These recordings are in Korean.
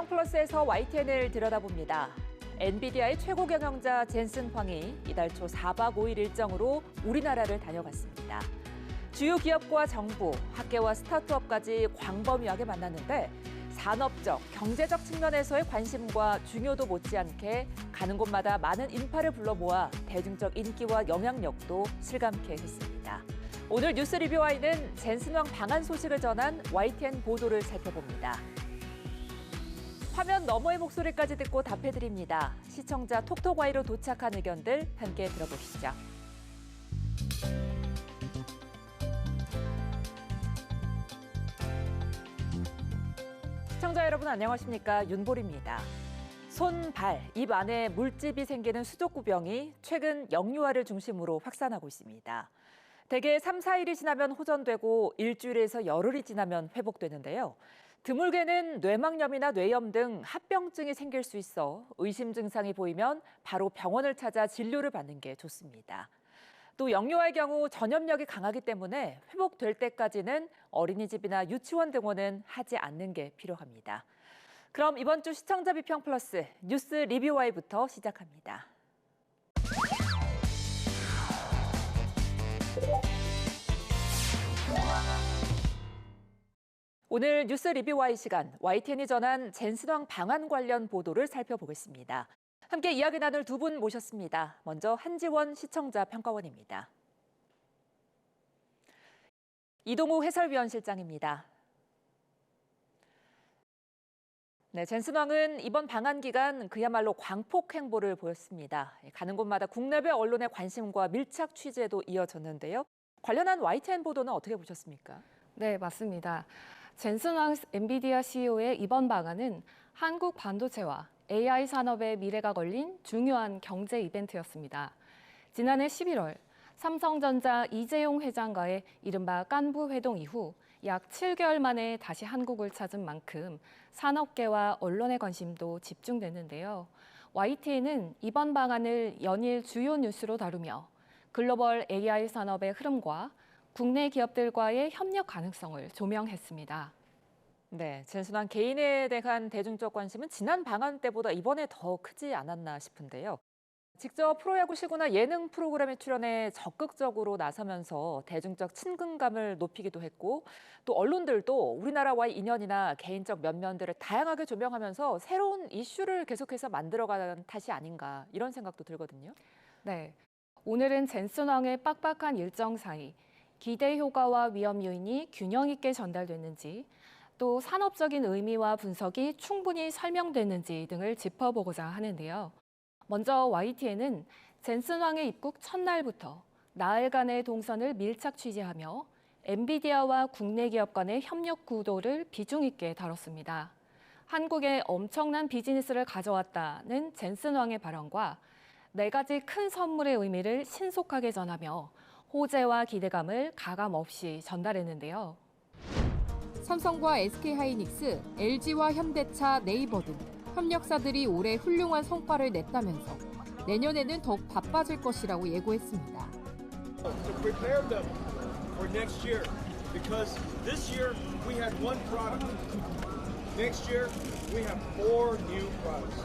비평 플러스에서 YTN을 들여다봅니다. 엔비디아의 최고 경영자 젠슨 황이 이달 초 4박 5일 일정으로 우리나라를 다녀갔습니다. 주요 기업과 정부, 학계와 스타트업까지 광범위하게 만났는데 산업적, 경제적 측면에서의 관심과 중요도 못지않게 가는 곳마다 많은 인파를 불러 모아 대중적 인기와 영향력도 실감케 했습니다. 오늘 뉴스 리뷰와이는 젠슨 황 방한 소식을 전한 YTN 보도를 살펴봅니다. 화면 너머의 목소리까지 듣고 답해드립니다. 시청자 톡톡와이로 도착한 의견들 함께 들어보시죠. 시청자 여러분 안녕하십니까? 윤보리입니다. 손, 발, 입 안에 물집이 생기는 수족구병이 최근 영유아를 중심으로 확산하고 있습니다. 대개 3, 4일이 지나면 호전되고 일주일에서 열흘이 지나면 회복되는데요. 드물게는 뇌막염이나 뇌염 등 합병증이 생길 수 있어 의심 증상이 보이면 바로 병원을 찾아 진료를 받는 게 좋습니다. 또 영유아의 경우 전염력이 강하기 때문에 회복될 때까지는 어린이집이나 유치원 등원은 하지 않는 게 필요합니다. 그럼 이번 주 시청자 비평 플러스 뉴스 리뷰와이부터 시작합니다. 오늘 뉴스 리뷰와이 시간, YTN이 전한 젠슨 황 방한 관련 보도를 살펴보겠습니다. 함께 이야기 나눌 두 분 모셨습니다. 먼저 한지원 시청자 평가원입니다. 이동우 해설위원 실장입니다. 네, 젠슨 황은 이번 방한 기간 그야말로 광폭 행보를 보였습니다. 가는 곳마다 국내외 언론의 관심과 밀착 취재도 이어졌는데요. 관련한 YTN 보도는 어떻게 보셨습니까? 네, 맞습니다. 젠슨 황 엔비디아 CEO의 이번 방한은 한국 반도체와 AI 산업의 미래가 걸린 중요한 경제 이벤트였습니다. 지난해 11월 삼성전자 이재용 회장과의 이른바 깐부 회동 이후 약 7개월 만에 다시 한국을 찾은 만큼 산업계와 언론의 관심도 집중됐는데요. YTN은 이번 방안을 연일 주요 뉴스로 다루며 글로벌 AI 산업의 흐름과 국내 기업들과의 협력 가능성을 조명했습니다. 네, 젠슨 황 개인에 대한 대중적 관심은 지난 방한 때보다 이번에 더 크지 않았나 싶은데요. 직접 프로야구 시구나 예능 프로그램에 출연해 적극적으로 나서면서 대중적 친근감을 높이기도 했고 또 언론들도 우리나라와의 인연이나 개인적 면면들을 다양하게 조명하면서 새로운 이슈를 계속해서 만들어가는 탓이 아닌가 이런 생각도 들거든요. 네, 오늘은 젠슨 황의 빡빡한 일정 사이 기대 효과와 위험 요인이 균형 있게 전달됐는지 또 산업적인 의미와 분석이 충분히 설명됐는지 등을 짚어보고자 하는데요. 먼저 YTN은 젠슨 황의 입국 첫날부터 나흘간의 동선을 밀착 취재하며 엔비디아와 국내 기업 간의 협력 구도를 비중 있게 다뤘습니다. 한국에 엄청난 비즈니스를 가져왔다는 젠슨 황의 발언과 4가지 큰 선물의 의미를 신속하게 전하며 호재와 기대감을 가감 없이 전달했는데요. 삼성과 SK하이닉스, LG와 현대차, 네이버 등 협력사들이 올해 훌륭한 성과를 냈다면서 내년에는 더욱 바빠질 것이라고 예고했습니다. To prepare them for next year, because this year we had one product. Next year we have 4 new products.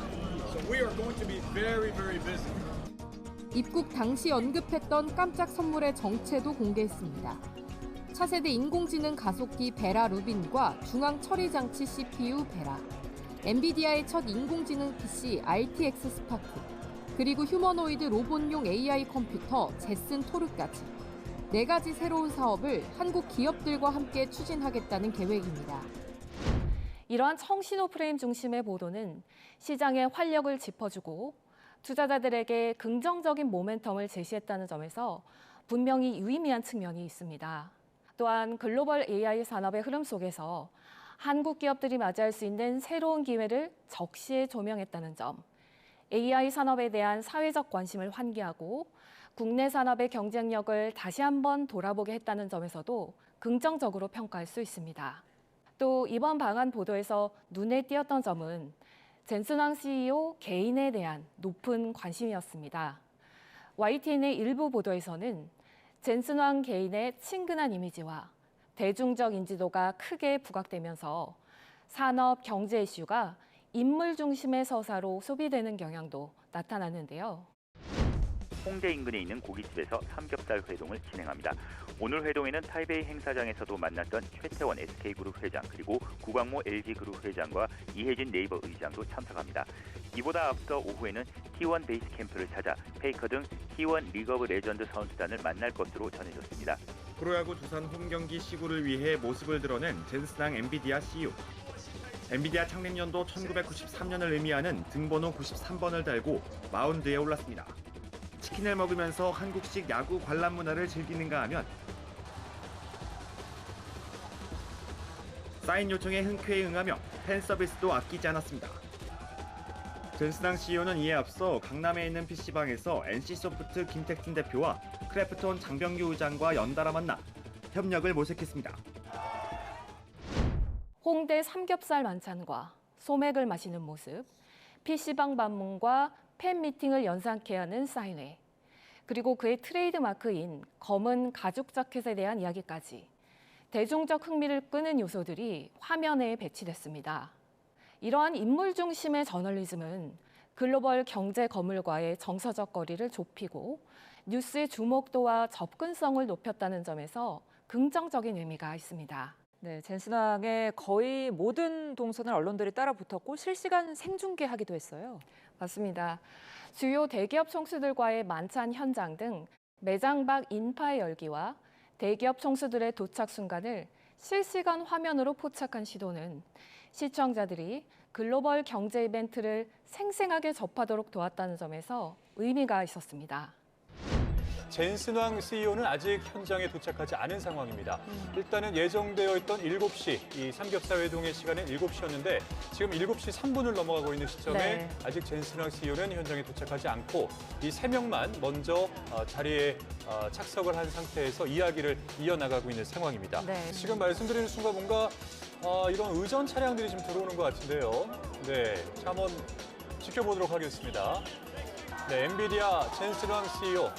So we are going to be very, very busy. 입국 당시 언급했던 깜짝 선물의 정체도 공개했습니다. 차세대 인공지능 가속기 베라 루빈과 중앙 처리 장치 CPU 베라, 엔비디아의 첫 인공지능 PC RTX 스파크, 그리고 휴머노이드 로봇용 AI 컴퓨터 제슨 토르까지 4가지 새로운 사업을 한국 기업들과 함께 추진하겠다는 계획입니다. 이러한 청신호 프레임 중심의 보도는 시장의 활력을 짚어주고 투자자들에게 긍정적인 모멘텀을 제시했다는 점에서 분명히 유의미한 측면이 있습니다. 또한 글로벌 AI 산업의 흐름 속에서 한국 기업들이 맞이할 수 있는 새로운 기회를 적시에 조명했다는 점, AI 산업에 대한 사회적 관심을 환기하고 국내 산업의 경쟁력을 다시 한번 돌아보게 했다는 점에서도 긍정적으로 평가할 수 있습니다. 또 이번 방한 보도에서 눈에 띄었던 점은 젠슨 황 CEO 개인에 대한 높은 관심이었습니다. YTN의 일부 보도에서는 젠슨 황 개인의 친근한 이미지와 대중적 인지도가 크게 부각되면서 산업, 경제 이슈가 인물 중심의 서사로 소비되는 경향도 나타났는데요. 홍대 인근에 있는 고깃집에서 삼겹살 회동을 진행합니다. 오늘 회동에는 타이베이 행사장에서도 만났던 최태원 SK그룹 회장 그리고 구광모 LG그룹 회장과 이혜진 네이버 의장도 참석합니다. 이보다 앞서 오후에는 T1 베이스 캠프를 찾아 페이커 등 T1 리그 오브 레전드 선수단을 만날 것으로 전해졌습니다. 프로야구 두산 홈경기 시구를 위해 모습을 드러낸 젠스낭 엔비디아 CEO. 엔비디아 창립연도 1993년을 의미하는 등번호 93번을 달고 마운드에 올랐습니다. 치킨을 먹으면서 한국식 야구 관람 문화를 즐기는가 하면 사인 요청에 흔쾌히 응하며 팬 서비스도 아끼지 않았습니다. 젠스낭 CEO는 이에 앞서 강남에 있는 PC방에서 NC소프트 김택진 대표와 크래프톤 장병규 의장과 연달아 만나 협력을 모색했습니다. 홍대 삼겹살 만찬과 소맥을 마시는 모습, PC방 방문과 팬미팅을 연상케 하는 사인회, 그리고 그의 트레이드 마크인 검은 가죽 자켓에 대한 이야기까지 대중적 흥미를 끄는 요소들이 화면에 배치됐습니다. 이러한 인물 중심의 저널리즘은 글로벌 경제 거물과의 정서적 거리를 좁히고 뉴스의 주목도와 접근성을 높였다는 점에서 긍정적인 의미가 있습니다. 네, 젠스낭의 거의 모든 동선을 언론들이 따라 붙었고 실시간 생중계하기도 했어요. 맞습니다. 주요 대기업 총수들과의 만찬 현장 등 매장 밖 인파의 열기와 대기업 총수들의 도착 순간을 실시간 화면으로 포착한 시도는 시청자들이 글로벌 경제 이벤트를 생생하게 접하도록 도왔다는 점에서 의미가 있었습니다. 젠스낭 CEO는 아직 현장에 도착하지 않은 상황입니다. 일단은 예정되어 있던 7시, 이 삼겹살 회동의 시간은 7시였는데 지금 7시 3분을 넘어가고 있는 시점에 네. 아직 젠스낭 CEO는 현장에 도착하지 않고 이 3명만 먼저 자리에 착석을 한 상태에서 이야기를 이어나가고 있는 상황입니다. 네. 지금 말씀드리는 순간 뭔가 이런 의전 차량들이 지금 들어오는 것 같은데요. 네, 자, 한번 지켜보도록 하겠습니다. 네, 엔비디아 젠스낭 CEO.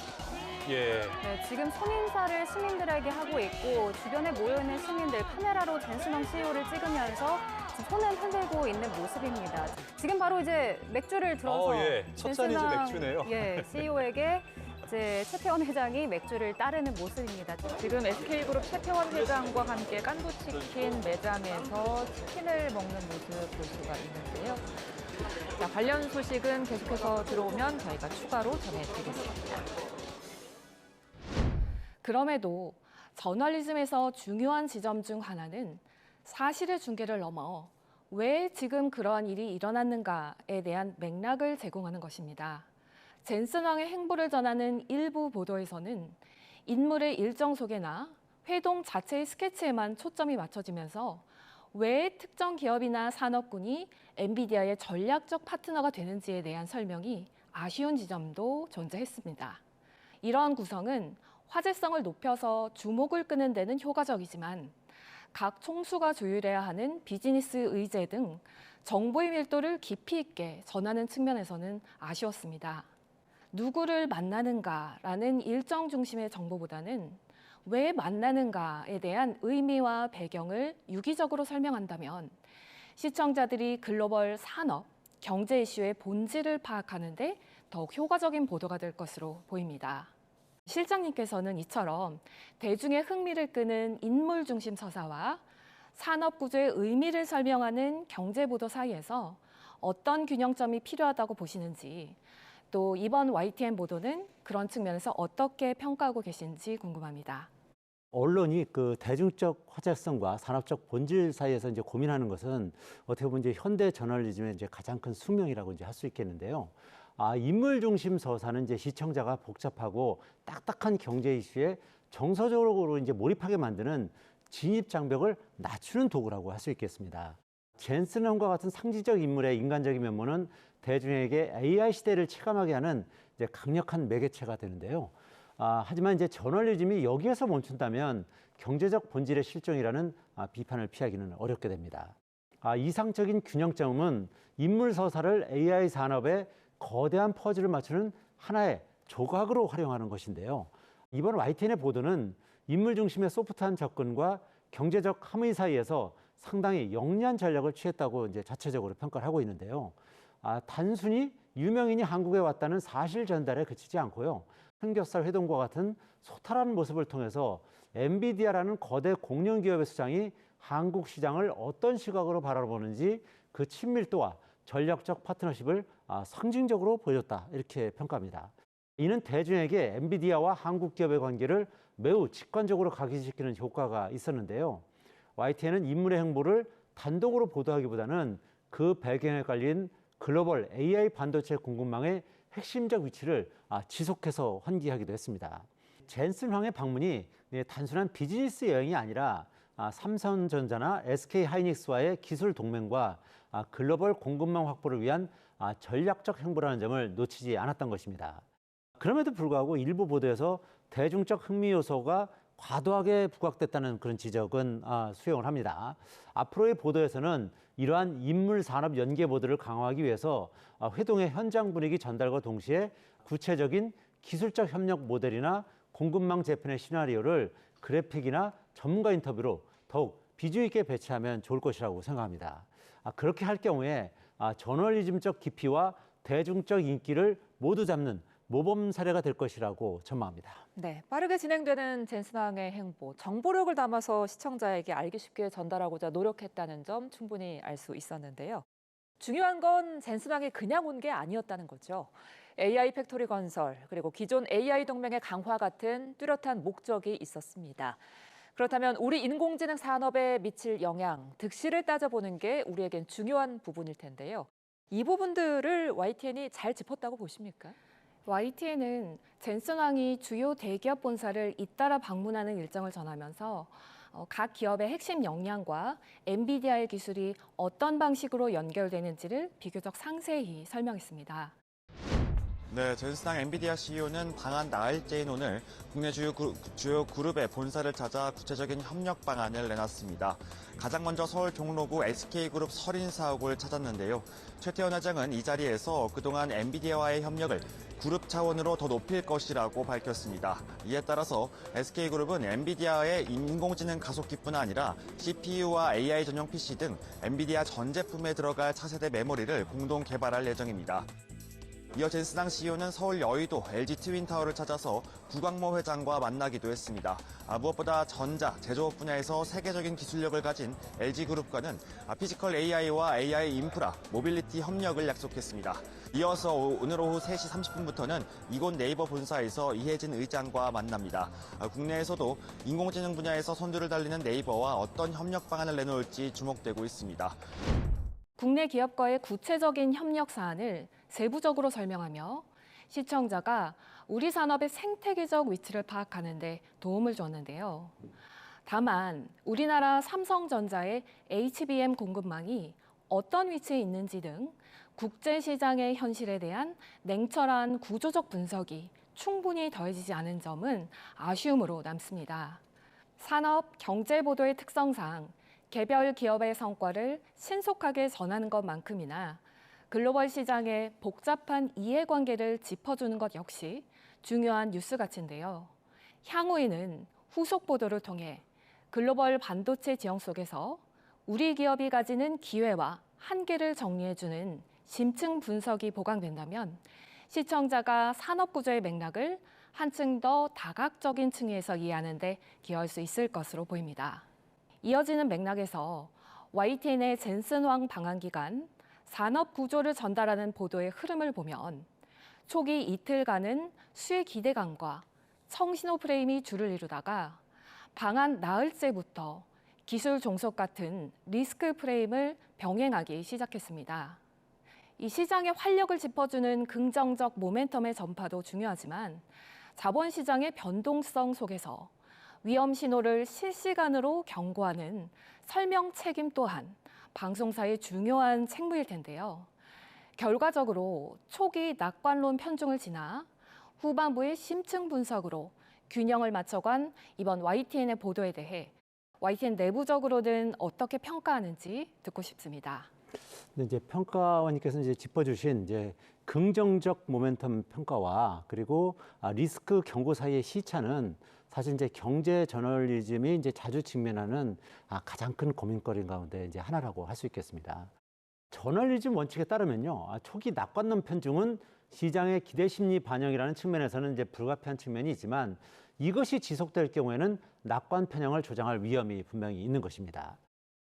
예. 네, 지금 손인사를 시민들에게 하고 있고 주변에 모여있는 시민들 카메라로 젠스낭 CEO를 찍으면서 지금 손을 흔들고 있는 모습입니다. 지금 바로 이제 맥주를 들어서 예. 첫 잔이 이제 젠스낭, 맥주네요. 예, CEO에게 이제 최태원 회장이 맥주를 따르는 모습입니다. 지금 SK그룹 최태원 회장과 함께 깐부치킨 매장에서 치킨을 먹는 모습 볼 수가 있는데요. 자, 관련 소식은 계속해서 들어오면 저희가 추가로 전해드리겠습니다. 그럼에도 저널리즘에서 중요한 지점 중 하나는 사실의 중계를 넘어 왜 지금 그러한 일이 일어났는가에 대한 맥락을 제공하는 것입니다. 젠스낭의 행보를 전하는 일부 보도에서는 인물의 일정 소개나 회동 자체의 스케치에만 초점이 맞춰지면서 왜 특정 기업이나 산업군이 엔비디아의 전략적 파트너가 되는지에 대한 설명이 아쉬운 지점도 존재했습니다. 이러한 구성은 화제성을 높여서 주목을 끄는 데는 효과적이지만 각 총수가 조율해야 하는 비즈니스 의제 등 정보의 밀도를 깊이 있게 전하는 측면에서는 아쉬웠습니다. 누구를 만나는가라는 일정 중심의 정보보다는 왜 만나는가에 대한 의미와 배경을 유기적으로 설명한다면 시청자들이 글로벌 산업, 경제 이슈의 본질을 파악하는 데 더욱 효과적인 보도가 될 것으로 보입니다. 실장님께서는 이처럼 대중의 흥미를 끄는 인물 중심 서사와 산업 구조의 의미를 설명하는 경제 보도 사이에서 어떤 균형점이 필요하다고 보시는지, 또 이번 YTN 보도는 그런 측면에서 어떻게 평가하고 계신지 궁금합니다. 언론이 그 대중적 화제성과 산업적 본질 사이에서 이제 고민하는 것은 어떻게 보면 이제 현대 저널리즘의 이제 가장 큰 숙명이라고 이제 할 수 있겠는데요. 인물 중심 서사는 이제 시청자가 복잡하고 딱딱한 경제 이슈에 정서적으로 이제 몰입하게 만드는 진입 장벽을 낮추는 도구라고 할 수 있겠습니다. 젠스낭과 같은 상징적 인물의 인간적인 면모는 대중에게 AI 시대를 체감하게 하는 이제 강력한 매개체가 되는데요. 하지만 이제 저널리즘이 여기에서 멈춘다면 경제적 본질의 실종이라는 비판을 피하기는 어렵게 됩니다. 이상적인 균형점은 인물 서사를 AI 산업에 거대한 퍼즐을 맞추는 하나의 조각으로 활용하는 것인데요. 이번 YTN의 보도는 인물 중심의 소프트한 접근과 경제적 함의 사이에서 상당히 영리한 전략을 취했다고 이제 자체적으로 평가를 하고 있는데요. 단순히 유명인이 한국에 왔다는 사실 전달에 그치지 않고요. 삼겹살 회동과 같은 소탈한 모습을 통해서 엔비디아라는 거대 공룡 기업의 수장이 한국 시장을 어떤 시각으로 바라보는지 그 친밀도와 전략적 파트너십을 상징적으로 보여줬다 이렇게 평가합니다. 이는 대중에게 엔비디아와 한국 기업의 관계를 매우 직관적으로 각인시키는 효과가 있었는데요. YTN은 인물의 행보를 단독으로 보도하기보다는 그 배경에 깔린 글로벌 AI 반도체 공급망의 핵심적 위치를 지속해서 환기하기도 했습니다. 젠슨 황의 방문이 단순한 비즈니스 여행이 아니라 삼성전자나 SK하이닉스와의 기술 동맹과 글로벌 공급망 확보를 위한 전략적 행보라는 점을 놓치지 않았던 것입니다. 그럼에도 불구하고 일부 보도에서 대중적 흥미 요소가 과도하게 부각됐다는 그런 지적은 수용을 합니다. 앞으로의 보도에서는 이러한 인물 산업 연계 보도를 강화하기 위해서 회동의 현장 분위기 전달과 동시에 구체적인 기술적 협력 모델이나 공급망 재편의 시나리오를 그래픽이나 전문가 인터뷰로 더욱 비중 있게 배치하면 좋을 것이라고 생각합니다. 그렇게 할 경우에 저널리즘적 깊이와 대중적 인기를 모두 잡는 모범 사례가 될 것이라고 전망합니다. 네, 빠르게 진행되는 젠슨 황의 행보, 정보력을 담아서 시청자에게 알기 쉽게 전달하고자 노력했다는 점 충분히 알 수 있었는데요. 중요한 건 젠슨 황이 그냥 온 게 아니었다는 거죠. AI 팩토리 건설, 그리고 기존 AI 동맹의 강화 같은 뚜렷한 목적이 있었습니다. 그렇다면 우리 인공지능 산업에 미칠 영향, 득실을 따져보는 게 우리에겐 중요한 부분일 텐데요. 이 부분들을 YTN이 잘 짚었다고 보십니까? YTN은 젠슨 황이 주요 대기업 본사를 잇따라 방문하는 일정을 전하면서 각 기업의 핵심 역량과 엔비디아의 기술이 어떤 방식으로 연결되는지를 비교적 상세히 설명했습니다. 네, 젠슨 황 엔비디아 CEO는 방한 나흘째인 오늘 국내 주요 그룹의 본사를 찾아 구체적인 협력 방안을 내놨습니다. 가장 먼저 서울 종로구 SK그룹 설인사옥을 찾았는데요. 최태원 회장은 이 자리에서 그동안 엔비디아와의 협력을 그룹 차원으로 더 높일 것이라고 밝혔습니다. 이에 따라서 SK그룹은 엔비디아의 인공지능 가속기뿐 아니라 CPU와 AI 전용 PC 등 엔비디아 전 제품에 들어갈 차세대 메모리를 공동 개발할 예정입니다. 이어 젠슨 황 CEO는 서울 여의도 LG 트윈타워를 찾아서 구광모 회장과 만나기도 했습니다. 무엇보다 전자, 제조업 분야에서 세계적인 기술력을 가진 LG그룹과는 피지컬 AI와 AI 인프라, 모빌리티 협력을 약속했습니다. 이어서 오늘 오후 3시 30분부터는 이곳 네이버 본사에서 이해진 의장과 만납니다. 국내에서도 인공지능 분야에서 선두를 달리는 네이버와 어떤 협력 방안을 내놓을지 주목되고 있습니다. 국내 기업과의 구체적인 협력 사안을 세부적으로 설명하며 시청자가 우리 산업의 생태계적 위치를 파악하는 데 도움을 줬는데요. 다만 우리나라 삼성전자의 HBM 공급망이 어떤 위치에 있는지 등 국제시장의 현실에 대한 냉철한 구조적 분석이 충분히 더해지지 않은 점은 아쉬움으로 남습니다. 산업, 경제 보도의 특성상 개별 기업의 성과를 신속하게 전하는 것만큼이나 글로벌 시장의 복잡한 이해관계를 짚어주는 것 역시 중요한 뉴스 가치인데요. 향후에는 후속 보도를 통해 글로벌 반도체 지형 속에서 우리 기업이 가지는 기회와 한계를 정리해주는 심층 분석이 보강된다면 시청자가 산업 구조의 맥락을 한층 더 다각적인 층위에서 이해하는 데 기여할 수 있을 것으로 보입니다. 이어지는 맥락에서 YTN의 젠슨 황 방한 기간 산업 구조를 전달하는 보도의 흐름을 보면 초기 이틀간은 수의 기대감과 청신호 프레임이 주를 이루다가 방한 나흘째부터 기술 종속 같은 리스크 프레임을 병행하기 시작했습니다. 이 시장의 활력을 짚어주는 긍정적 모멘텀의 전파도 중요하지만 자본시장의 변동성 속에서 위험 신호를 실시간으로 경고하는 설명 책임 또한 방송사의 중요한 책무일 텐데요. 결과적으로 초기 낙관론 편중을 지나 후반부의 심층 분석으로 균형을 맞춰간 이번 YTN의 보도에 대해 YTN 내부적으로는 어떻게 평가하는지 듣고 싶습니다. 이제 평가원님께서 이제 짚어주신 긍정적 모멘텀 평가와 그리고 리스크 경고 사이의 시차는 사실 이제 경제 저널리즘이 이제 자주 직면하는 가장 큰 고민거리 가운데 이제 하나라고 할 수 있겠습니다. 저널리즘 원칙에 따르면요, 초기 낙관론 편중은 시장의 기대 심리 반영이라는 측면에서는 이제 불가피한 측면이 있지만 이것이 지속될 경우에는 낙관 편향을 조장할 위험이 분명히 있는 것입니다.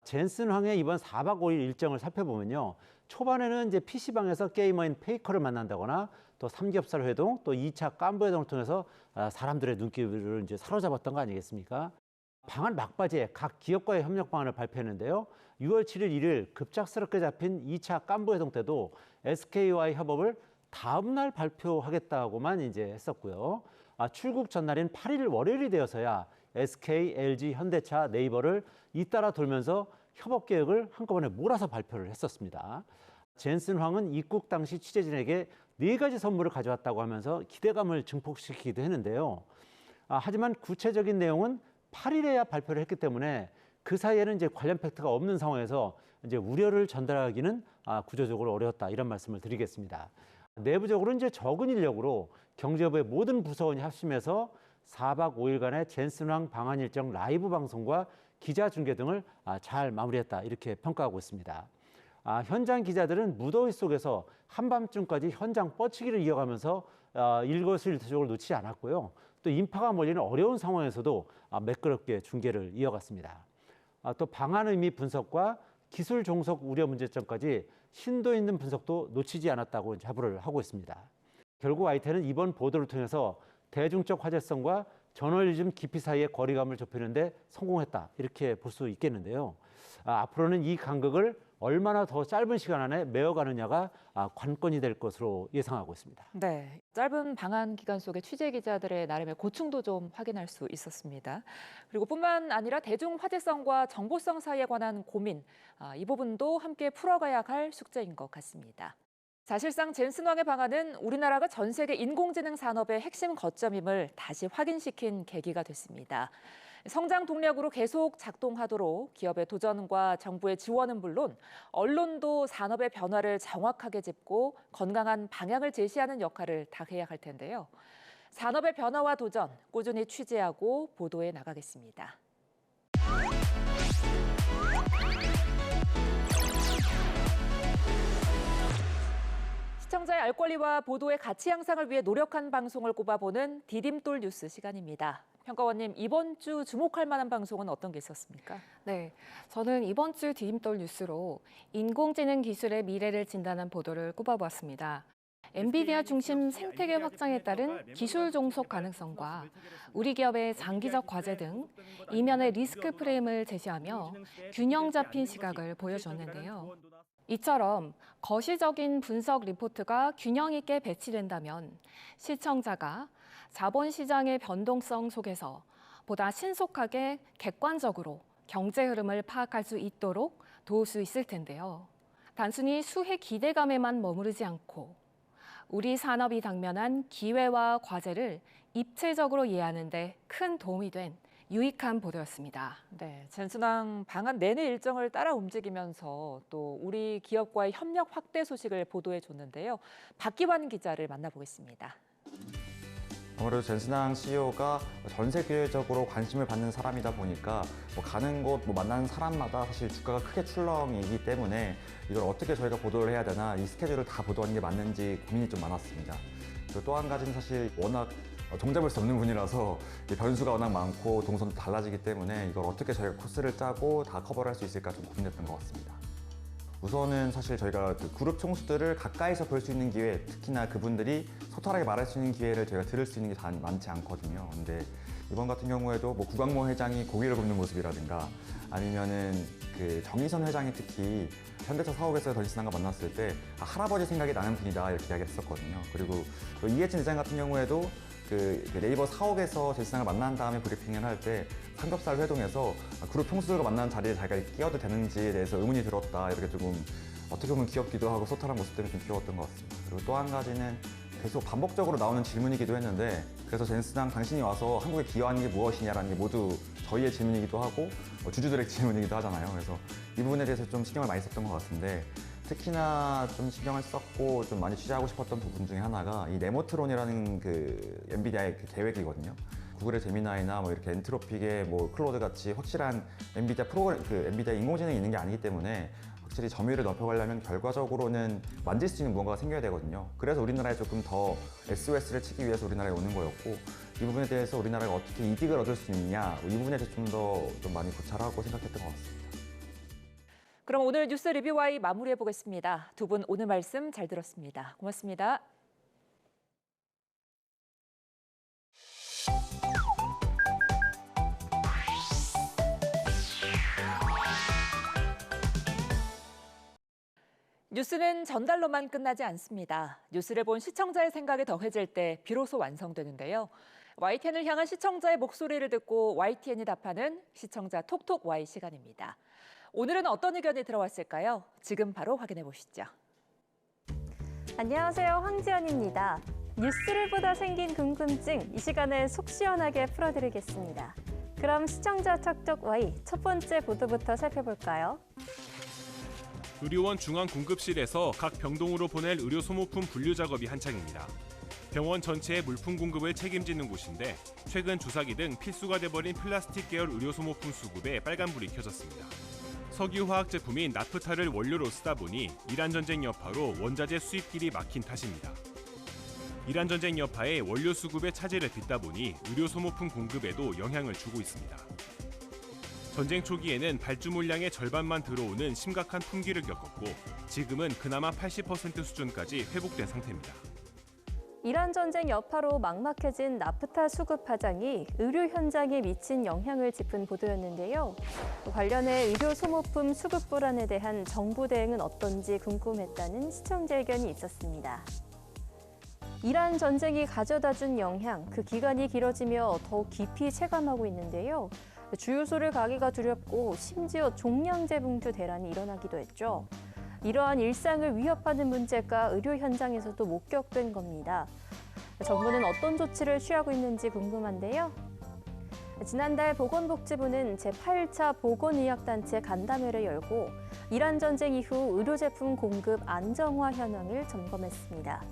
젠슨 황의 이번 4박 5일 일정을 살펴보면요, 초반에는 이제 PC방에서 게이머인 페이커를 만난다거나 또 삼겹살 회동, 또 2차 깐부 회동을 통해서 사람들의 눈길을 이제 사로잡았던 거 아니겠습니까? 방안 막바지에 각 기업과의 협력 방안을 발표했는데요. 6월 7일 1일 급작스럽게 잡힌 2차 깐부 회동 때도 SK와의 협업을 다음 날 발표하겠다고만 이제 했었고요. 출국 전날인 8일 월요일이 되어서야 SK, LG, 현대차, 네이버를 잇따라 돌면서 협업 계획을 한꺼번에 몰아서 발표를 했었습니다. 젠슨 황은 입국 당시 취재진에게 4가지 선물을 가져왔다고 하면서 기대감을 증폭시키기도 했는데요. 하지만 구체적인 내용은 8일에야 발표를 했기 때문에 그 사이에는 이제 관련 팩트가 없는 상황에서 이제 우려를 전달하기는 구조적으로 어려웠다, 이런 말씀을 드리겠습니다. 내부적으로 이제 적은 인력으로 경제부의 모든 부서원이 합심해서 4박 5일간의 젠슨 황 방한 일정 라이브 방송과 기자 중계 등을 잘 마무리했다, 이렇게 평가하고 있습니다. 현장 기자들은 무더위 속에서 한밤중까지 현장 뻗치기를 이어가면서 일거수일투족을 놓치지 않았고요. 또 인파가 몰리는 어려운 상황에서도 매끄럽게 중계를 이어갔습니다. 또 방한 의미 분석과 기술 종속 우려 문제점까지 심도 있는 분석도 놓치지 않았다고 자부를 하고 있습니다. 결국 IT는 이번 보도를 통해서 대중적 화제성과 저널리즘 깊이 사이의 거리감을 좁히는 데 성공했다, 이렇게 볼 수 있겠는데요. 앞으로는 이 간극을 얼마나 더 짧은 시간 안에 메워가느냐가 관건이 될 것으로 예상하고 있습니다. 네, 짧은 방한 기간 속에 취재 기자들의 나름의 고충도 좀 확인할 수 있었습니다. 그리고 뿐만 아니라 대중 화제성과 정보성 사이에 관한 고민, 이 부분도 함께 풀어가야 할 숙제인 것 같습니다. 사실상 젠슨 황의 방안은 우리나라가 전 세계 인공지능 산업의 핵심 거점임을 다시 확인시킨 계기가 됐습니다. 성장 동력으로 계속 작동하도록 기업의 도전과 정부의 지원은 물론 언론도 산업의 변화를 정확하게 짚고 건강한 방향을 제시하는 역할을 다해야 할 텐데요. 산업의 변화와 도전 꾸준히 취재하고 보도해 나가겠습니다. 시청자의 알 권리와 보도의 가치 향상을 위해 노력한 방송을 꼽아보는 디딤돌 뉴스 시간입니다. 평가원님, 이번 주 주목할 만한 방송은 어떤 게 있었습니까? 네, 저는 이번 주 디딤돌 뉴스로 인공지능 기술의 미래를 진단한 보도를 꼽아보았습니다. 엔비디아 중심 생태계 확장에 따른 기술 종속 가능성과 우리 기업의 장기적 과제 등 이면의 리스크 프레임을 제시하며 균형 잡힌 시각을 보여주었는데요. 이처럼 거시적인 분석 리포트가 균형 있게 배치된다면 시청자가 자본시장의 변동성 속에서 보다 신속하게 객관적으로 경제 흐름을 파악할 수 있도록 도울 수 있을 텐데요. 단순히 수혜 기대감에만 머무르지 않고 우리 산업이 당면한 기회와 과제를 입체적으로 이해하는 데 큰 도움이 된 유익한 보도였습니다. 네, 젠슨 황 방한 내내 일정을 따라 움직이면서 또 우리 기업과의 협력 확대 소식을 보도해 줬는데요. 박기환 기자를 만나보겠습니다. 아무래도 젠슨 황 CEO가 전 세계적으로 관심을 받는 사람이다 보니까 가는 곳, 만나는 사람마다 사실 주가가 크게 출렁이기 때문에 이걸 어떻게 저희가 보도를 해야 되나, 이 스케줄을 다 보도하는 게 맞는지 고민이 좀 많았습니다. 그리고 또 한 가지는 사실 워낙 종잡을 수 없는 분이라서 변수가 워낙 많고 동선도 달라지기 때문에 이걸 어떻게 저희가 코스를 짜고 다 커버를 할 수 있을까 좀 고민했던 것 같습니다. 우선은 사실 저희가 그룹 총수들을 가까이서 볼 수 있는 기회, 특히나 그분들이 소탈하게 말할 수 있는 기회를 저희가 들을 수 있는 게 다 많지 않거든요. 근데 이번 같은 경우에도 구광모 회장이 고기를 굽는 모습이라든가 아니면은 정의선 회장이 특히 현대차 사옥에서 젠슨 황과 만났을 때 할아버지 생각이 나는 분이다, 이렇게 이야기를 했었거든요. 그리고 또 이해진 회장 같은 경우에도 네이버 사옥에서 젠슨 황을 만난 다음에 브리핑을 할 때 삼겹살 회동에서 그룹 총수들과 만나는 자리에 자기가 끼어도 되는지에 대해서 의문이 들었다, 이렇게 조금 어떻게 보면 귀엽기도 하고 소탈한 모습 때문에 좀 귀여웠던 것 같습니다. 그리고 또 한 가지는 계속 반복적으로 나오는 질문이기도 했는데, 그래서 젠슨 황 당신이 와서 한국에 기여하는 게 무엇이냐라는 게 모두 저희의 질문이기도 하고 주주들의 질문이기도 하잖아요. 그래서 이 부분에 대해서 좀 신경을 많이 썼던 것 같은데, 특히나 좀 신경을 썼고 좀 많이 취재하고 싶었던 부분 중에 하나가 이 네모트론이라는 그 엔비디아의 그 계획이거든요. 구글의 제미나이나 뭐 이렇게 엔트로픽의 뭐 클로드 같이 확실한 엔비디아 프로그램, 그 엔비디아 인공지능이 있는 게 아니기 때문에 확실히 점유율을 높여가려면 결과적으로는 만질 수 있는 무언가가 생겨야 되거든요. 그래서 우리나라에 조금 더 SOS를 치기 위해서 우리나라에 오는 거였고, 이 부분에 대해서 우리나라가 어떻게 이득을 얻을 수 있느냐, 이 부분에 대해서 좀 많이 고찰하고 생각했던 것 같습니다. 그럼 오늘 뉴스 리뷰와이 마무리해 보겠습니다. 두 분 오늘 말씀 잘 들었습니다. 고맙습니다. 뉴스는 전달로만 끝나지 않습니다. 뉴스를 본 시청자의 생각이 더해질 때 비로소 완성되는데요. YTN을 향한 시청자의 목소리를 듣고 YTN이 답하는 시청자 톡톡 Y 시간입니다. 오늘은 어떤 의견이 들어왔을까요? 지금 바로 확인해 보시죠. 안녕하세요, 황지연입니다. 뉴스를 보다 생긴 궁금증, 이 시간에 속 시원하게 풀어드리겠습니다. 그럼 시청자 톡톡 Y 첫 번째 보도부터 살펴볼까요? 의료원 중앙공급실에서 각 병동으로 보낼 의료 소모품 분류 작업이 한창입니다. 병원 전체의 물품 공급을 책임지는 곳인데 최근 주사기 등 필수가 돼버린 플라스틱 계열 의료 소모품 수급에 빨간불이 켜졌습니다. 석유화학 제품인 나프타를 원료로 쓰다 보니 이란 전쟁 여파로 원자재 수입길이 막힌 탓입니다. 이란 전쟁 여파에 원료 수급의 차질을 빚다 보니 의료 소모품 공급에도 영향을 주고 있습니다. 전쟁 초기에는 발주 물량의 절반만 들어오는 심각한 품귀를 겪었고 지금은 그나마 80% 수준까지 회복된 상태입니다. 이란 전쟁 여파로 막막해진 나프타 수급 하장이 의료 현장에 미친 영향을 짚은 보도였는데요. 관련해 의료 소모품 수급 불안에 대한 정부 대응은 어떤지 궁금했다는 시청자 의견이 있었습니다. 이란 전쟁이 가져다준 영향, 그 기간이 길어지며 더욱 깊이 체감하고 있는데요. 주유소를 가기가 두렵고 심지어 종량제 봉투 대란이 일어나기도 했죠. 이러한 일상을 위협하는 문제가 의료 현장에서도 목격된 겁니다. 정부는 어떤 조치를 취하고 있는지 궁금한데요. 지난달 보건복지부는 제8차 보건의학단체 간담회를 열고 이란 전쟁 이후 의료제품 공급 안정화 현황을 점검했습니다.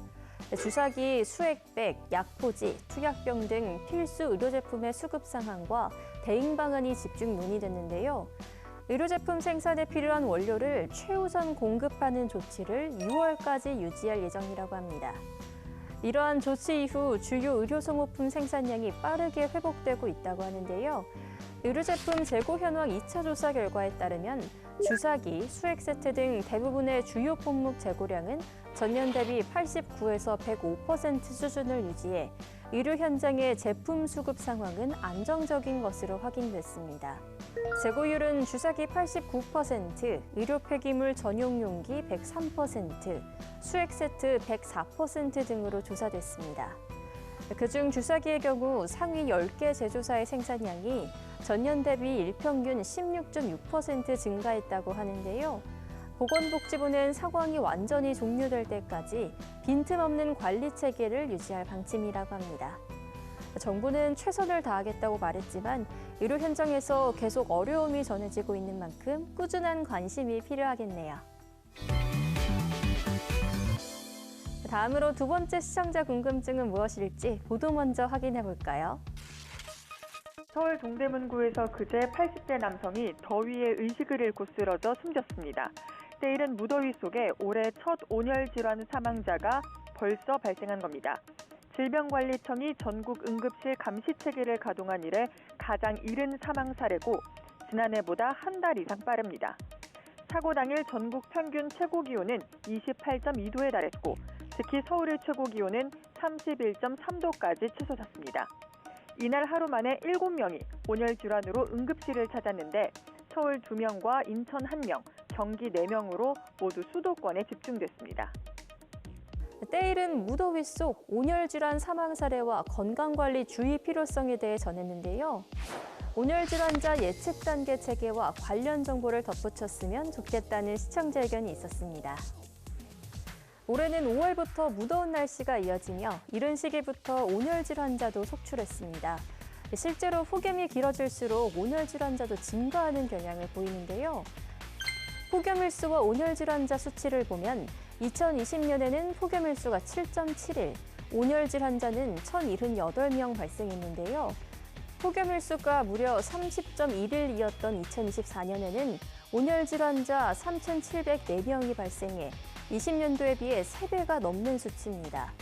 주사기, 수액백, 약포지, 투약병 등 필수 의료제품의 수급 상황과 대응 방안이 집중 논의됐는데요. 의료제품 생산에 필요한 원료를 최우선 공급하는 조치를 6월까지 유지할 예정이라고 합니다. 이러한 조치 이후 주요 의료 소모품 생산량이 빠르게 회복되고 있다고 하는데요. 의료제품 재고 현황 2차 조사 결과에 따르면 주사기, 수액 세트 등 대부분의 주요 품목 재고량은 전년 대비 89에서 105% 수준을 유지해 의료 현장의 제품 수급 상황은 안정적인 것으로 확인됐습니다. 재고율은 주사기 89%, 의료 폐기물 전용 용기 103%, 수액 세트 104% 등으로 조사됐습니다. 그중 주사기의 경우 상위 10개 제조사의 생산량이 전년 대비 일평균 16.6% 증가했다고 하는데요. 보건복지부는 상황이 완전히 종료될 때까지 빈틈없는 관리 체계를 유지할 방침이라고 합니다. 정부는 최선을 다하겠다고 말했지만 의료 현장에서 계속 어려움이 전해지고 있는 만큼 꾸준한 관심이 필요하겠네요. 다음으로 두 번째 시청자 궁금증은 무엇일지 보도 먼저 확인해 볼까요? 서울 동대문구에서 그제 80대 남성이 더위에 의식을 잃고 쓰러져 숨졌습니다. 때이른 무더위 속에 올해 첫 온열 질환 사망자가 벌써 발생한 겁니다. 질병관리청이 전국 응급실 감시 체계를 가동한 이래 가장 이른 사망 사례고 지난해보다 한 달 이상 빠릅니다. 사고 당일 전국 평균 최고 기온은 28.2도에 달했고 특히 서울의 최고 기온은 31.3도까지 치솟았습니다. 이날 하루 만에 7명이 온열 질환으로 응급실을 찾았는데 서울 2명과 인천 1명, 경기 4명으로 모두 수도권에 집중됐습니다. 때이른 무더위 속 온열 질환 사망 사례와 건강관리 주의 필요성에 대해 전했는데요. 온열 질환자 예측 단계 체계와 관련 정보를 덧붙였으면 좋겠다는 시청자 의견이 있었습니다. 올해는 5월부터 무더운 날씨가 이어지며 이른 시기부터 온열 질환자도 속출했습니다. 실제로 폭염이 길어질수록 온열 질환자도 증가하는 경향을 보이는데요. 폭염일수와 온열질 환자 수치를 보면 2020년에는 폭염일수가 7.71, 온열질 환자는 1,078명 발생했는데요. 폭염일수가 무려 30.1일이었던 2024년에는 온열질 환자 3,704명이 발생해 20년도에 비해 3배가 넘는 수치입니다.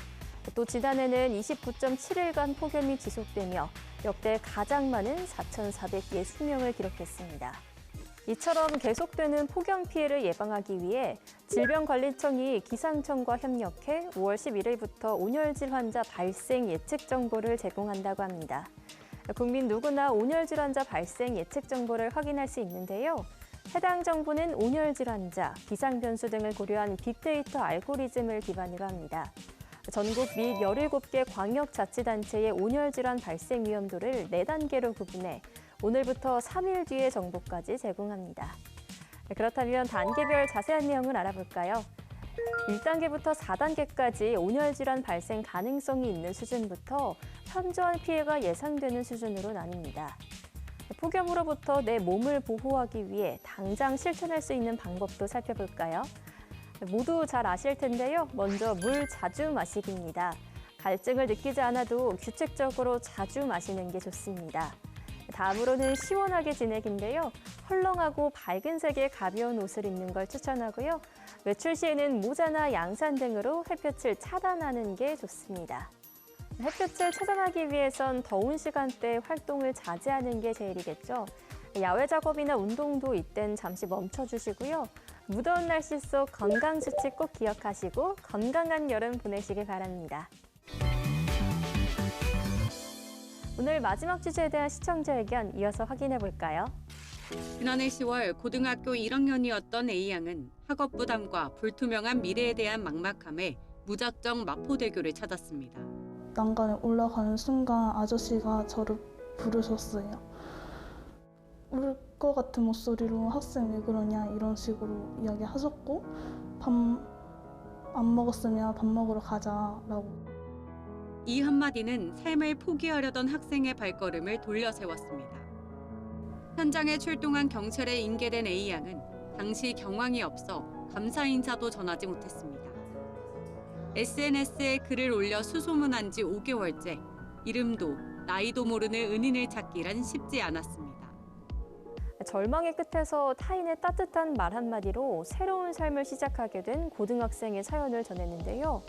또 지난해는 29.7일간 폭염이 지속되며 역대 가장 많은 4,460명을 기록했습니다. 이처럼 계속되는 폭염 피해를 예방하기 위해 질병관리청이 기상청과 협력해 5월 11일부터 온열질 환자 발생 예측 정보를 제공한다고 합니다. 국민 누구나 온열질 환자 발생 예측 정보를 확인할 수 있는데요. 해당 정보는 온열질 환자, 기상 변수 등을 고려한 빅데이터 알고리즘을 기반으로 합니다. 전국 및 17개 광역자치단체의 온열질환 발생 위험도를 4단계로 구분해 오늘부터 3일 뒤의 정보까지 제공합니다. 그렇다면 단계별 자세한 내용을 알아볼까요? 1단계부터 4단계까지 온열질환 발생 가능성이 있는 수준부터 현저한 피해가 예상되는 수준으로 나뉩니다. 폭염으로부터 내 몸을 보호하기 위해 당장 실천할 수 있는 방법도 살펴볼까요? 모두 잘 아실 텐데요. 먼저 물 자주 마시기입니다. 갈증을 느끼지 않아도 규칙적으로 자주 마시는 게 좋습니다. 다음으로는 시원하게 지내기인데요. 헐렁하고 밝은 색의 가벼운 옷을 입는 걸 추천하고요. 외출 시에는 모자나 양산 등으로 햇볕을 차단하는 게 좋습니다. 햇볕을 차단하기 위해선 더운 시간대에 활동을 자제하는 게 제일이겠죠. 야외 작업이나 운동도 이땐 잠시 멈춰주시고요. 무더운 날씨 속 건강 수칙 꼭 기억하시고 건강한 여름 보내시길 바랍니다. 오늘 마지막 주제에 대한 시청자 의견 이어서 확인해 볼까요? 지난해 10월 고등학교 1학년이었던 A양은 학업 부담과 불투명한 미래에 대한 막막함에 무작정 마포대교를 찾았습니다. 난간에 올라가는 순간 아저씨가 저를 부르셨어요. 울 것 같은 목소리로 학생 왜 그러냐 이런 식으로 이야기하셨고 밥 안 먹었으면 밥 먹으러 가자라고. 이 한마디는 삶을 포기하려던 학생의 발걸음을 돌려세웠습니다. 현장에 출동한 경찰에 인계된 A양은 당시 경황이 없어 감사 인사도 전하지 못했습니다. SNS에 글을 올려 수소문한 지 5개월째, 이름도 나이도 모르는 은인을 찾기란 쉽지 않았습니다. 절망의 끝에서 타인의 따뜻한 말 한마디로 새로운 삶을 시작하게 된 고등학생의 사연을 전했는데요.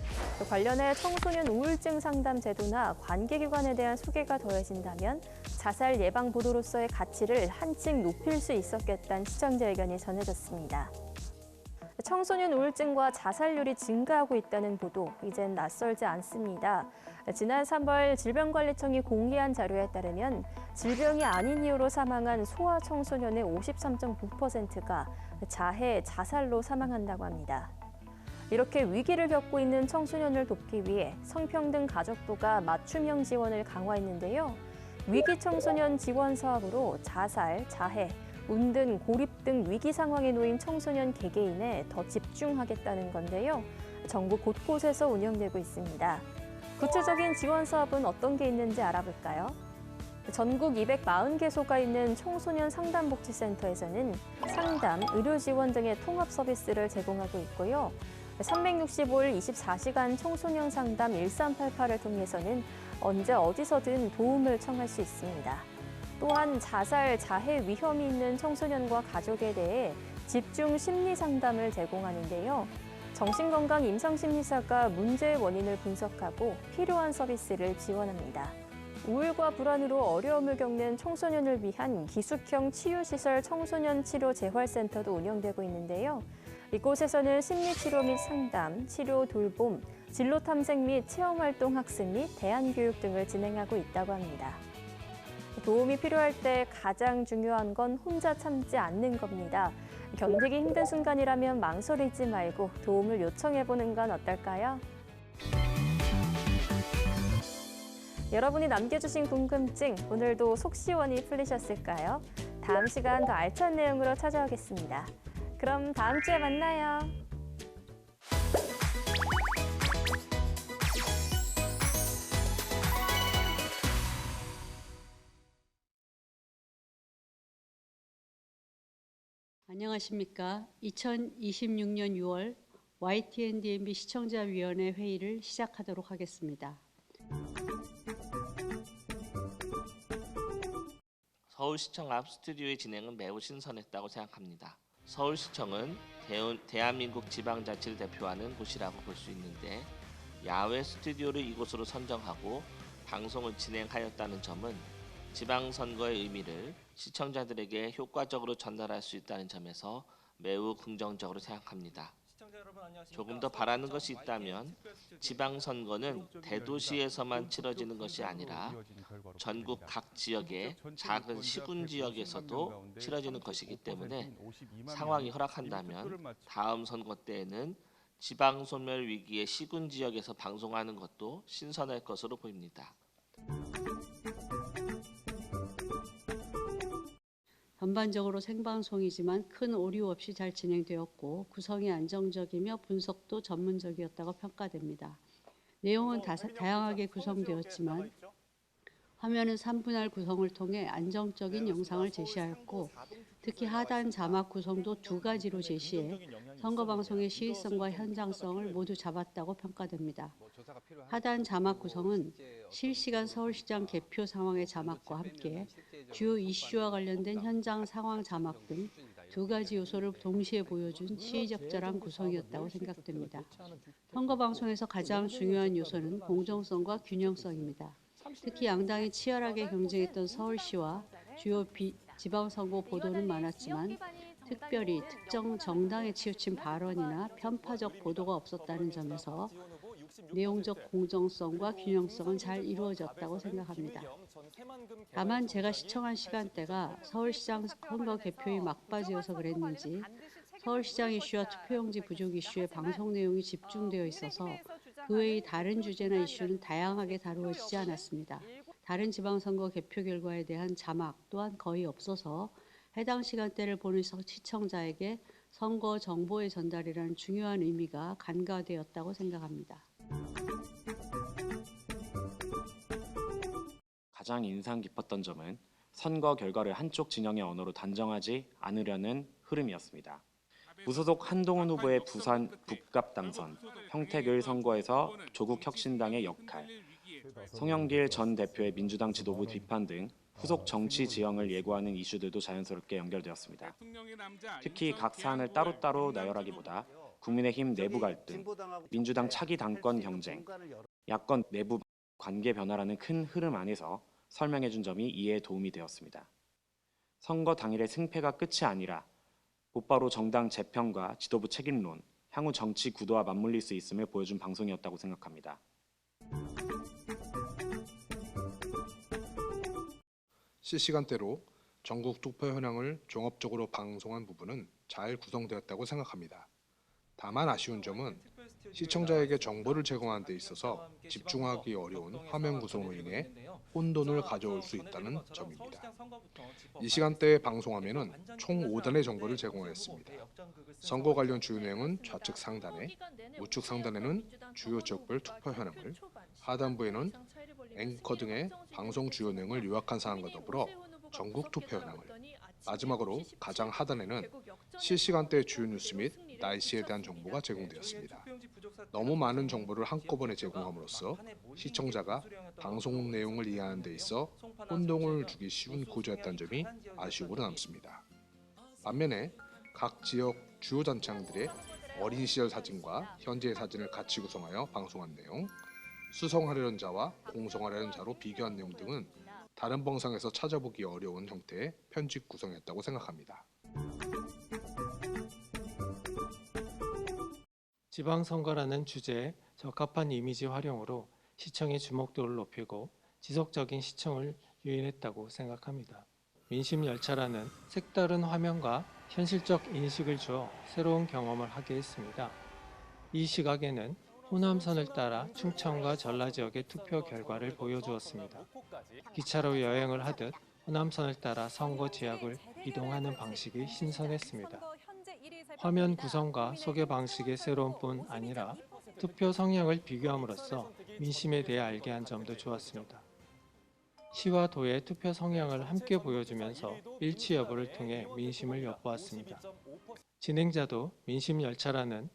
관련해 청소년 우울증 상담 제도나 관계기관에 대한 소개가 더해진다면 자살 예방 보도로서의 가치를 한층 높일 수 있었겠다는 시청자 의견이 전해졌습니다. 청소년 우울증과 자살률이 증가하고 있다는 보도, 이젠 낯설지 않습니다. 지난 3월 질병관리청이 공개한 자료에 따르면 질병이 아닌 이유로 사망한 소아 청소년의 53.9%가 자해, 자살로 사망한다고 합니다. 이렇게 위기를 겪고 있는 청소년을 돕기 위해 성평등 가족부가 맞춤형 지원을 강화했는데요. 위기 청소년 지원 사업으로 자살, 자해, 운등, 고립 등 위기 상황에 놓인 청소년 개개인에 더 집중하겠다는 건데요. 전국 곳곳에서 운영되고 있습니다. 구체적인 지원 사업은 어떤 게 있는지 알아볼까요? 전국 240개소가 있는 청소년 상담복지센터에서는 상담, 의료 지원 등의 통합 서비스를 제공하고 있고요. 365일 24시간 청소년 상담 1388을 통해서는 언제 어디서든 도움을 청할 수 있습니다. 또한 자살, 자해 위험이 있는 청소년과 가족에 대해 집중 심리 상담을 제공하는데요. 정신건강 임상심리사가 문제의 원인을 분석하고 필요한 서비스를 지원합니다. 우울과 불안으로 어려움을 겪는 청소년을 위한 기숙형 치유시설 청소년 치료 재활센터도 운영되고 있는데요. 이곳에서는 심리치료 및 상담, 치료 돌봄, 진로 탐색 및 체험활동 학습 및 대안교육 등을 진행하고 있다고 합니다. 도움이 필요할 때 가장 중요한 건 혼자 참지 않는 겁니다. 견디기 힘든 순간이라면 망설이지 말고 도움을 요청해보는 건 어떨까요? 여러분이 남겨주신 궁금증, 오늘도 속 시원히 풀리셨을까요? 다음 시간 더 알찬 내용으로 찾아오겠습니다. 그럼 다음 주에 만나요. 안녕하십니까. 2026년 6월 YTN-DMB 시청자위원회 회의를 시작하도록 하겠습니다. 서울시청 앞 스튜디오의 진행은 매우 신선했다고 생각합니다. 서울시청은 대한민국 지방자치를 대표하는 곳이라고 볼 수 있는데 야외 스튜디오를 이곳으로 선정하고 방송을 진행하였다는 점은 지방선거의 의미를 시청자들에게 효과적으로 전달할 수 있다는 점에서 매우 긍정적으로 생각합니다. 조금 더 바라는 것이 있다면 지방선거는 대도시에서만 치러지는 것이 아니라 전국 각 지역의 작은 시군 지역에서도 치러지는 것이기 때문에 상황이 허락한다면 다음 선거 때에는 지방소멸 위기의 시군 지역에서 방송하는 것도 신선할 것으로 보입니다. 전반적으로 생방송이지만 큰 오류 없이 잘 진행되었고 구성이 안정적이며 분석도 전문적이었다고 평가됩니다. 내용은 다양하게 구성되었지만 화면은 3분할 구성을 통해 안정적인 영상을 제시하였고 특히 하단 자막 구성도 2가지로 제시해 선거방송의 시의성과 현장성을 모두 잡았다고 평가됩니다. 하단 자막 구성은 실시간 서울시장 개표 상황의 자막과 함께 주요 이슈와 관련된 현장 상황 자막 등 2가지 요소를 동시에 보여준 시의적절한 구성이었다고 생각됩니다. 선거방송에서 가장 중요한 요소는 공정성과 균형성입니다. 특히 양당이 치열하게 경쟁했던 서울시와 주요 지방선거 보도는 많았지만 특별히 특정 정당에 치우친 발언이나 편파적 보도가 없었다는 점에서 내용적 공정성과 균형성은 잘 이루어졌다고 생각합니다. 다만 제가 시청한 시간대가 서울시장 선거 개표의 막바지여서 그랬는지 서울시장 이슈와 투표용지 부족 이슈에 방송 내용이 집중되어 있어서 그 외의 다른 주제나 이슈는 다양하게 다루어지지 않았습니다. 다른 지방선거 개표 결과에 대한 자막 또한 거의 없어서 해당 시간대를 보는 시청자에게 선거 정보의 전달이라는 중요한 의미가 간과되었다고 생각합니다. 가장 인상 깊었던 점은 선거 결과를 한쪽 진영의 언어로 단정하지 않으려는 흐름이었습니다. 무소속 한동훈 후보의 부산 북갑 당선, 평택을 선거에서 조국혁신당의 역할, 송영길 전 대표의 민주당 지도부 비판 등 후속 정치 지형을 예고하는 이슈들도 자연스럽게 연결되었습니다. 특히 각 사안을 따로따로 나열하기보다 국민의힘 내부 갈등, 민주당 차기 당권 경쟁, 야권 내부 관계 변화라는 큰 흐름 안에서 설명해준 점이 이해에 도움이 되었습니다. 선거 당일의 승패가 끝이 아니라 곧바로 정당 재편과 지도부 책임론, 향후 정치 구도와 맞물릴 수 있음을 보여준 방송이었다고 생각합니다. 실시간대로 전국 투표 현황을 종합적으로 방송한 부분은 잘 구성되었다고 생각합니다. 다만 아쉬운 점은 시청자에게 정보를 제공하는 데 있어서 집중하기 어려운 화면 구성으로 인해 혼돈을 가져올 수 있다는 점입니다. 이 시간대의 방송화면은 총 5단의 정보를 제공하였습니다. 선거 관련 주요 내용은 좌측 상단에, 우측 상단에는 주요 지역별 투표 현황을, 하단부에는 앵커 등의 방송 주요 내용을 요약한 사항과 더불어 전국 투표 현황을, 마지막으로 가장 하단에는 실시간대 주요 뉴스 및 날씨에 대한 정보가 제공되었습니다. 너무 많은 정보를 한꺼번에 제공함으로써 시청자가 방송 내용을 이해하는 데 있어 혼동을 주기 쉬운 구조였다는 점이 아쉬움으로 남습니다. 반면에 각 지역 주요 단체장들의 어린 시절 사진과 현재의 사진을 같이 구성하여 방송한 내용, 수성하려는 자와 공성하려는 자로 비교한 내용 등은 다른 방송에서 찾아보기 어려운 형태의 편집 구성이었다고 생각합니다. 지방선거라는 주제에 적합한 이미지 활용으로 시청의 주목도를 높이고 지속적인 시청을 유인했다고 생각합니다. 민심 열차라는 색다른 화면과 현실적 인식을 주어 새로운 경험을 하게 했습니다. 이 시각에는 호남선을 따라 충청과 전라 지역의 투표 결과를 보여주었습니다. 기차로 여행을 하듯 호남선을 따라 선거 지역을 이동하는 방식이 신선했습니다. 화면 구성과 소개 방식의 새로운 뿐 아니라 투표 성향을 비교함으로써 민심에 대해 알게 한 점도 좋았습니다. 시와 도의 투표 성향을 함께 보여주면서 일치 여부를 통해 민심을 엿보았습니다. 진행자도 민심 열차라는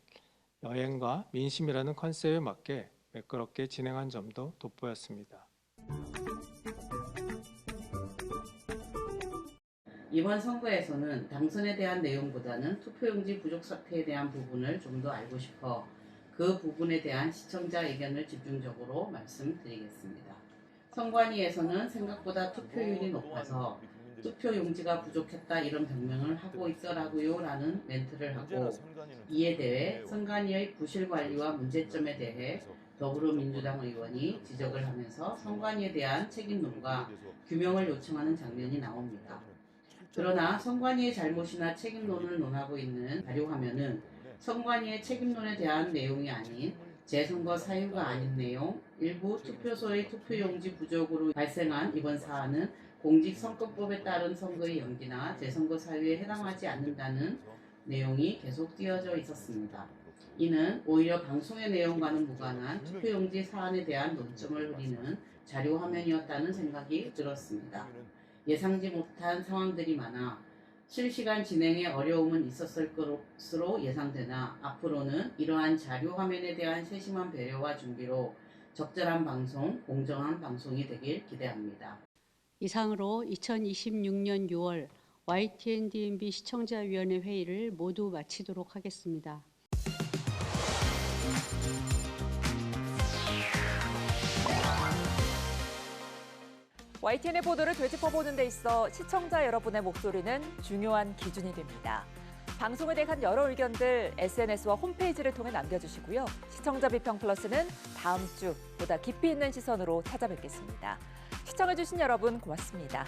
여행과 민심이라는 컨셉에 맞게 매끄럽게 진행한 점도 돋보였습니다. 이번 선거에서는 당선에 대한 내용보다는 투표용지 부족 사태에 대한 부분을 좀 더 알고 싶어 그 부분에 대한 시청자 의견을 집중적으로 말씀드리겠습니다. 선관위에서는 생각보다 투표율이 높아서 투표용지가 부족했다 이런 변명을 하고 있더라고요 라는 멘트를 하고, 이에 대해 선관위의 부실 관리와 문제점에 대해 더불어민주당 의원이 지적을 하면서 선관위에 대한 책임론과 규명을 요청하는 장면이 나옵니다. 그러나 선관위의 잘못이나 책임론을 논하고 있는 자료화면은 선관위의 책임론에 대한 내용이 아닌 재선거 사유가 아닌 내용, 일부 투표소의 투표용지 부족으로 발생한 이번 사안은 공직선거법에 따른 선거의 연기나 재선거 사유에 해당하지 않는다는 내용이 계속 띄어져 있었습니다. 이는 오히려 방송의 내용과는 무관한 투표용지 사안에 대한 논점을 흐리는 자료화면이었다는 생각이 들었습니다. 예상지 못한 상황들이 많아 실시간 진행에 어려움은 있었을 것으로 예상되나 앞으로는 이러한 자료 화면에 대한 세심한 배려와 준비로 적절한 방송, 공정한 방송이 되길 기대합니다. 이상으로 2026년 6월 YTN-DMB 시청자위원회 회의를 모두 마치도록 하겠습니다. YTN의 보도를 되짚어보는 데 있어 시청자 여러분의 목소리는 중요한 기준이 됩니다. 방송에 대한 여러 의견들 SNS와 홈페이지를 통해 남겨주시고요. 시청자 비평 플러스는 다음 주 보다 깊이 있는 시선으로 찾아뵙겠습니다. 시청해주신 여러분 고맙습니다.